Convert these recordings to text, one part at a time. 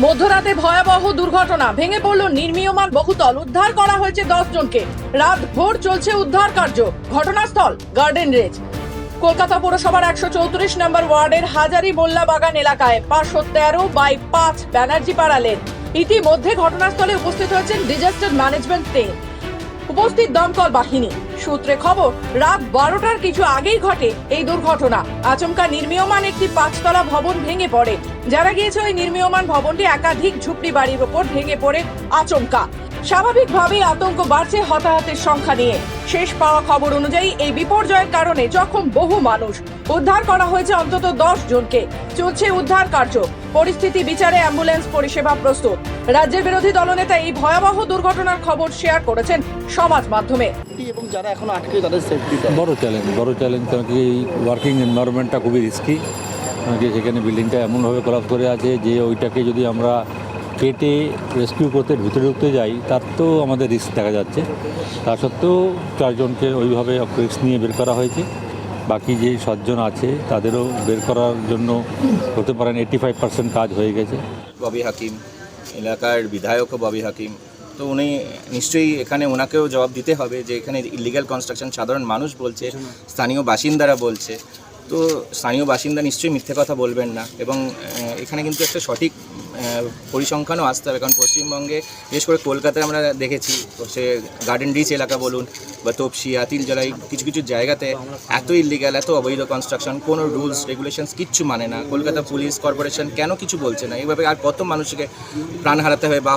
মধ্যরাতে ভয়াবহ দুর্ঘটনা, ভেঙে পড়ল নির্মীয়মান বহুতল, উদ্ধার করা হয়েছে 10 জনকে। রাত ভোর চলছে উদ্ধার কার্য। ঘটনাস্থল গার্ডেন রেঞ্জ, কলকাতা পৌরসভার 134 নম্বর ওয়ার্ডের হাজারি মোল্লা বাগান এলাকায় 513/5 ব্যানার্জি পাড়া লেন। ইতিমধ্যে ঘটনাস্থলে উপস্থিত হয়েছেন ডিজাস্টার ম্যানেজমেন্ট টিম, উপস্থিত দমকল বাহিনী। সূত্রে খবর, রাত 12টার কিছু আগেই ঘটে এই দুর্ঘটনা। আচমকা নির্মীয়মান একটি 5তলা ভবন ভেঙে পড়ে। জানা গিয়েছে ওই নির্মীয়মান ভবনটি একাধিক ঝুপড়ি বাড়ির ওপর ভেঙে পড়ে আচমকা। স্বাভাবিকভাবেই আতঙ্ক বাড়ছে হতাহতের সংখ্যা নিয়ে। শেষ পাওয়া খবর অনুযায়ী এই বিপর্যয়ের কারণে জখম বহু মানুষ। উদ্ধার করা হয়েছে অন্তত 10 জনকে। চলছে উদ্ধার কার্য। পরিস্থিতি বিচারে অ্যাম্বুলেন্স পরিষেবা প্রস্তুত। রাজ্যের বিরোধী দলনেতা এই ভয়াবহ দুর্ঘটনার খবর শেয়ার করেছেন সমাজ মাধ্যমে। এবং যারা এখনো আটকে তাদের সেফটি বড় চ্যালেঞ্জ, কারণ কি এই ওয়ার্কিং এনভায়রনমেন্টটা খুবই রিস্কি। কারণ কি সেখানে বিল্ডিংটা এমনভাবে কলাপস করে আছে যে ওইটাকে যদি আমরা কেটে রেস্কিউ করতে ভিতরে ঢুকতে যাই, তার তো আমাদের রিস্ক দেখা যাচ্ছে। তা সত্ত্বেও 4 জনকে ওইভাবে রিস্ক নিয়ে বের করা হয়েছে। বাকি যে 7 জন আছে তাদেরও বের করার জন্য হতে পারেন 85% কাজ হয়ে গেছে। ববি হাকিম, এলাকার বিধায়কও ববি হাকিম, তো উনি নিশ্চয়ই এখানে ওনাকেও জবাব দিতে হবে যে এখানে ইলিগ্যাল কনস্ট্রাকশন সাধারণ মানুষ বলছে, স্থানীয় বাসিন্দারা বলছে। তো স্থানীয় বাসিন্দা নিশ্চয়ই মিথ্যে কথা বলবেন না। এবং এখানে কিন্তু একটা সঠিক পরিসংখ্যানও আসতে হবে, কারণ পশ্চিমবঙ্গে বিশেষ করে কলকাতায় আমরা দেখেছি, সে গার্ডেন রিচ এলাকা বলুন বা তপসি, আতিল জলাই, কিছু কিছু জায়গাতে এত ইলিগ্যাল, এত অবৈধ কনস্ট্রাকশন, কোনো রুলস রেগুলেশনস কিচ্ছু মানে না। কলকাতা পুলিশ কর্পোরেশন কেন কিছু বলছে না? এইভাবে আর কত মানুষকে প্রাণ হারাতে হবে বা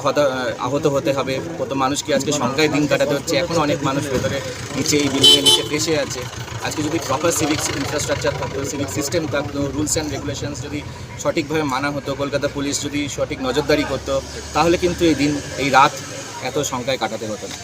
আহত হতে হবে, কত মানুষকে আজকে সংখ্যায় দিন কাটাতে হচ্ছে। এখনও অনেক মানুষ ভেতরে নিচে এই বিল্ডিংয়ের নিচে ফেসে আছে। আজকে যদি প্রপার সিভিক্স ইনফ্রাস্ট্রাকচার থাকতো, সিভিক সিস্টেম থাকতো, রুলস অ্যান্ড রেগুলেশনস যদি সঠিকভাবে মানা হতো, কলকাতা পুলিশ যদি সঠিক নজরদারি করতো, তাহলে কিন্তু এই রাত এত সংখ্যায় কাটাতে হতো না।